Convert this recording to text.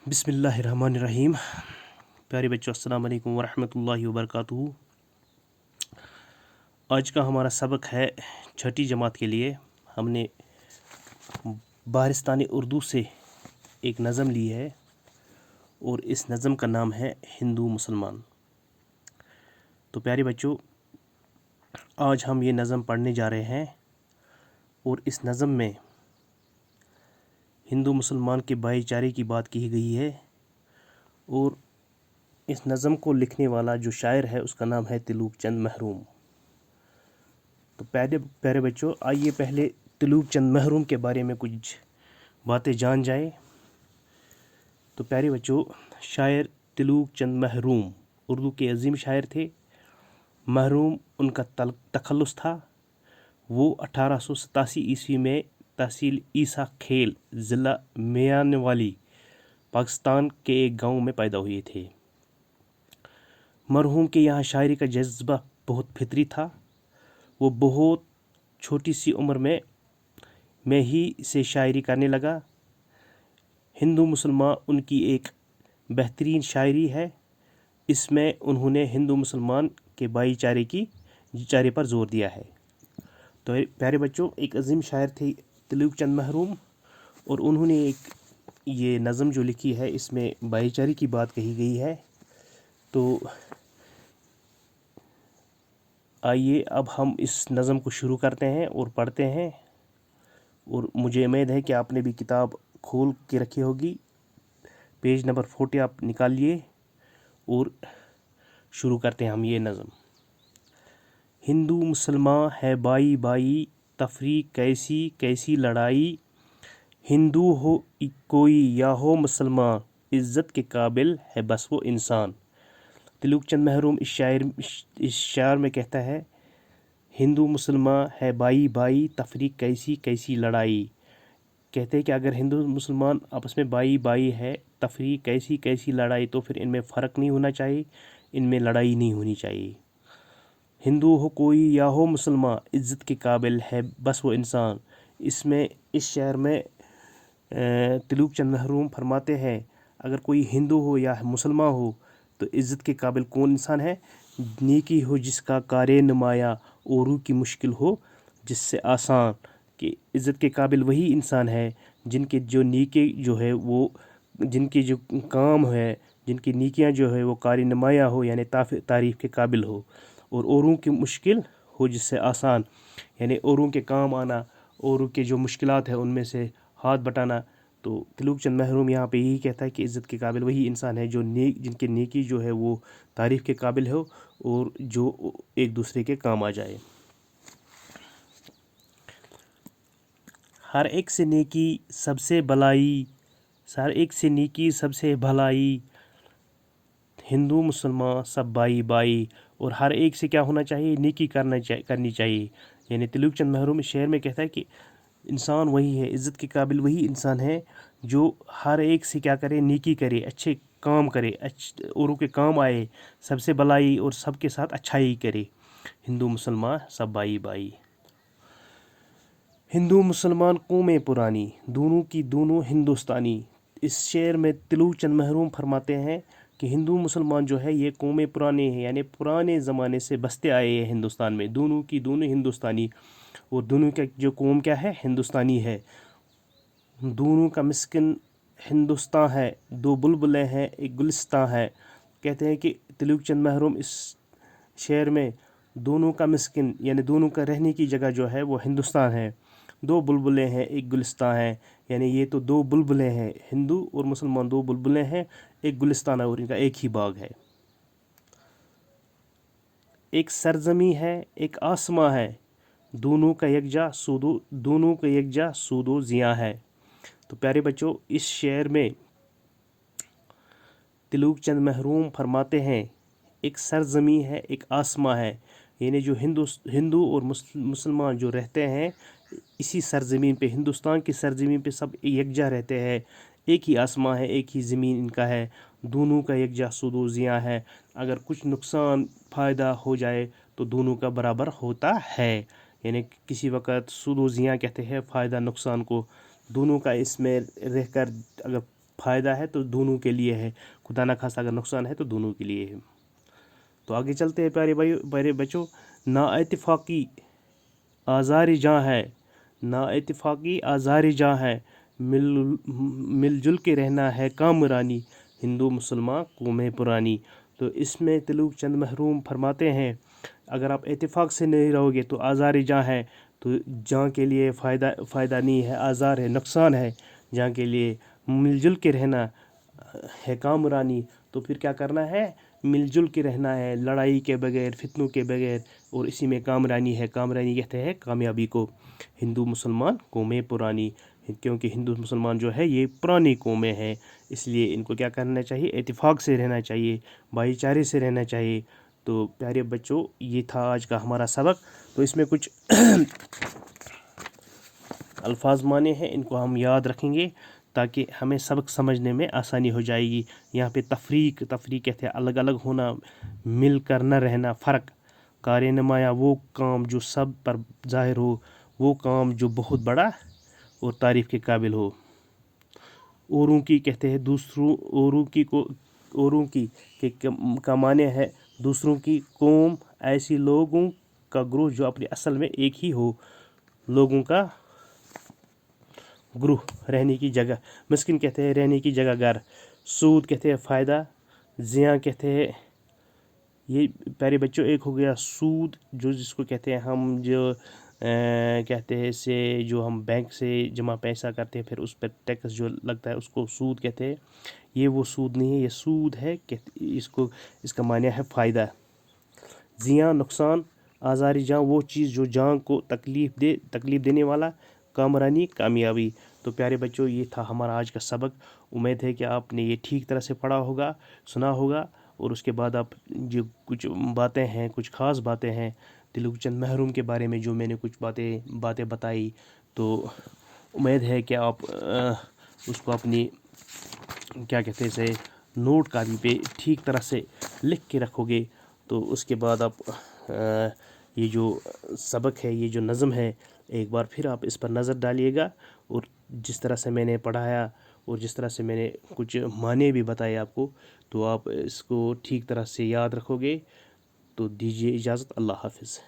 बिस्मिल्लाहिर्रहमानिर्रहीम। प्यारे बच्चों, अस्सलाम वालेकुम वरहमतुल्लाहि वबरकातुहू। आज का हमारा सबक है छठी जमात के लिए। हमने बारिस्तानी उर्दू से एक नज़म ली है और इस नज़म का नाम है हिंदू मुसलमान। तो प्यारे बच्चों, आज हम ये नज़म पढ़ने जा रहे हैं और इस नज़म में हिंदू मुसलमान के भाईचारे की बात की गई है और इस नज़म को लिखने वाला जो शायर है उसका नाम है तिलूक चंद महरूम। तो प्यारे बच्चों, आइए पहले तिलूक चंद महरूम के बारे में कुछ बातें जान जाए। तो प्यारे बच्चों, शायर तिलूक चंद महरूम उर्दू के अजीम शायर थे। महरूम उनका तखल्लुस था। वो 1887 ईस्वी में तहसील ईसा खेल ज़िला मियानवाली पाकिस्तान के एक गांव में पैदा हुए थे। मरहूम के यहाँ शायरी का जज्बा बहुत फितरी था। वो बहुत छोटी सी उम्र में ही से शायरी करने लगा। हिंदू मुसलमान उनकी एक बेहतरीन शायरी है। इसमें उन्होंने हिंदू मुसलमान के भाईचारे पर जोर दिया है। तो प्यारे बच्चों, एक अजीम शायर थे तिलूक चंद महरूम और उन्होंने एक ये नज़म जो लिखी है इसमें भाईचारे की बात कही गई है। तो आइए अब हम इस नज़म को शुरू करते हैं और पढ़ते हैं। और मुझे उम्मीद है कि आपने भी किताब खोल के रखी होगी। पेज नंबर 40 आप निकालिए और शुरू करते हैं हम ये नज़म। हिंदू मुसलमान है बाई बाई, तफरीक कैसी कैसी लड़ाई। हिंदू हो कोई या हो मुसलमान, इज़्ज़त के काबिल है बस वो इंसान। तिलूक चंद महरूम इस शायर में कहता है, हिंदू मुसलमान है बाई बाई, तफरीक कैसी कैसी लड़ाई। कहते हैं कि अगर हिंदू मुसलमान आपस में बाई बाई है, तफरीक कैसी कैसी लड़ाई, तो फिर इनमें फ़र्क नहीं होना चाहिए, इनमें लड़ाई नहीं होनी चाहिए। हिंदू हो कोई या हो मुसलमान, इज़्ज़त के काबिल है बस वो इंसान। इसमें इस शायर में तिलूक चंद महरूम फरमाते हैं, अगर कोई हिंदू हो या मुसलमान हो तो इज़्ज़त के काबिल कौन इंसान है? नेकी हो जिसका कारे नुमाया, औरों की मुश्किल हो जिससे आसान। कि इज़्ज़त के काबिल वही इंसान है जिनके जो नेकी जो है वो, जिनकी जो काम है, जिनकी नेकियां जो है वो कारी नुमाया हो यानी तारीफ़ के काबिल हो, और औरों की मुश्किल हो जिससे आसान, यानी औरों के काम आना, औरों के जो मुश्किलात है उनमें से हाथ बटाना। तो तिलूक चंद महरूम यहाँ पे यही कहता है कि इज़्ज़त के काबिल वही इंसान है जो जिनके नेकी जो है वो तारीफ़ के काबिल हो और जो एक दूसरे के काम आ जाए। हर एक से नेकी सबसे भलाई, हर एक से नेकी सबसे भलाई। हिंदू मुसलमान सब भाई भाई, और हर एक से क्या होना चाहिए? नेकी करनी चाहिए। यानी तिलूक चंद महरूम इस शेर में कहता है कि इंसान वही है, इज़्ज़त के काबिल वही इंसान है जो हर एक से क्या करे? नेकी करे, अच्छे काम करे, औरों के काम आए, सबसे भलाई और सबके साथ अच्छाई करे। हिंदू मुसलमान सब भाई भाई। हिंदू मुसलमान कौमें पुरानी, दोनों की दोनों हिंदुस्तानी। इस शेर में तिलूक चंद महरूम फरमाते हैं कि हिंदू मुसलमान जो है ये कौमें पुराने हैं, यानी पुराने ज़माने से बसते आए हैं हिंदुस्तान में, दोनों की दोनों हिंदुस्तानी। और दोनों का जो कौम क्या है? हिंदुस्तानी है। दोनों का मिस्किन हिंदुस्तान है, दो बुलबुलें हैं एक गुलिस्तान है। कहते हैं कि तिलूक चंद महरूम इस शेर में दोनों का मिस्किन यानी दोनों का रहने की जगह जो है वो हिंदुस्तान है, दो बुलबुलें हैं एक गुलिस्तान है। यानी ये तो दो बुलबुलें हैं, हिंदू और मुसलमान दो बुलबुलें हैं, एक गुलिस्तान है और इनका एक ही बाग है। एक सरजमी है एक आसमां है, दोनों का यकजा सूदो ज़ियां है। तो प्यारे बच्चों, इस शेर में तिलूक चंद महरूम फरमाते हैं, एक सरजमी है एक आसमां है, यानी जो हिंदू और मुसलमान जो रहते हैं इसी सरजमीन पे, हिंदुस्तान की सरजमीन पे सब यकजा रहते हैं। एक ही आसमां है, एक ही ज़मीन इनका है, दोनों का यकजा सूदो ज़ियां है। अगर कुछ नुकसान फ़ायदा हो जाए तो दोनों का बराबर होता है। यानी किसी वक्त सूदो ज़ियां कहते हैं फ़ायदा नुकसान को। दोनों का इसमें रहकर अगर फ़ायदा है तो दोनों के लिए है, खुदा न खास्ता अगर नुकसान है तो दोनों के लिए है। तो आगे चलते हैं प्यारे भाई प्यारे बच्चों। नाइतफाक़ी आज़ार जाँ है, नाइतफाक़ी आज़ार जाँ है, मिलजुल के रहना है कामरानी, हिंदू मुसलमान कौमें पुरानी। तो इसमें तिलुक चंद महरूम फरमाते हैं अगर आप इत्तेफाक से नहीं रहोगे तो आज़ार जाँ है, तो जाँ के लिए फ़ायदा नहीं है, आज़ार है, नुकसान है जाँ के लिए। मिलजुल के रहना है कामरानी, तो फिर क्या करना है, मिलजुल के रहना है, लड़ाई के बगैर, फितनों के बगैर, और इसी में कामरानी है। कामरानी कहते हैं कामयाबी को। हिंदू मुसलमान कौमें पुरानी, क्योंकि हिंदू मुसलमान जो है ये पुरानी कौमें हैं, इसलिए इनको क्या करना चाहिए, इत्तेफाक से रहना चाहिए, भाईचारे से रहना चाहिए। तो प्यारे बच्चों ये था आज का हमारा सबक। तो इसमें कुछ अल्फाज माने हैं, इनको हम याद रखेंगे ताकि हमें सबक समझने में आसानी हो जाएगी। यहाँ पे तफरीक कहते हैं अलग अलग होना, मिल कर न रहना, फ़र्क, कार नुमाया वो काम जो सब पर ज़ाहिर हो, वो काम जो बहुत बड़ा और तारीफ़ के काबिल हो। औरों की कहते हैं दूसरों, औरों की का माने है दूसरों की कौम, ऐसी लोगों का ग्रुह जो अपने असल में एक ही हो, लोगों का ग्रुह, रहने की जगह। मिस्किन कहते हैं रहने की जगह घर। सूद कहते हैं फ़ायदा। ज़ियाँ कहते हैं, ये प्यारे बच्चों एक हो गया सूद, जो जिसको कहते हैं हम जो कहते हैं से जो हम बैंक से जमा पैसा करते हैं फिर उस पर टैक्स जो लगता है उसको सूद कहते हैं। ये वो सूद नहीं है, ये सूद है, इसका माने है फ़ायदा। ज़ियाँ नुकसान, आज़ारी जाँ वो चीज़ जो जाँ को तकलीफ़ देने वाला, कामरानी कामयाबी। तो प्यारे बच्चों ये था हमारा आज का सबक। उम्मीद है कि आपने ये ठीक तरह से पढ़ा होगा, सुना होगा, और उसके बाद आप जो कुछ बातें हैं, कुछ ख़ास बातें हैं तिलुक चंद महरूम के बारे में जो मैंने कुछ बातें बताई, तो उम्मीद है कि आप उसको अपनी क्या कहते हैं से नोट कापी पे ठीक तरह से लिख के रखोगे। तो उसके बाद आप ये जो सबक है, ये जो नज़म है, एक बार फिर आप इस पर नज़र डालिएगा, और जिस तरह से मैंने पढ़ाया और जिस तरह से मैंने कुछ माने भी बताए आपको, तो आप इसको ठीक तरह से याद रखोगे। तो दीजिए इजाज़त, अल्लाह हाफ़िज़।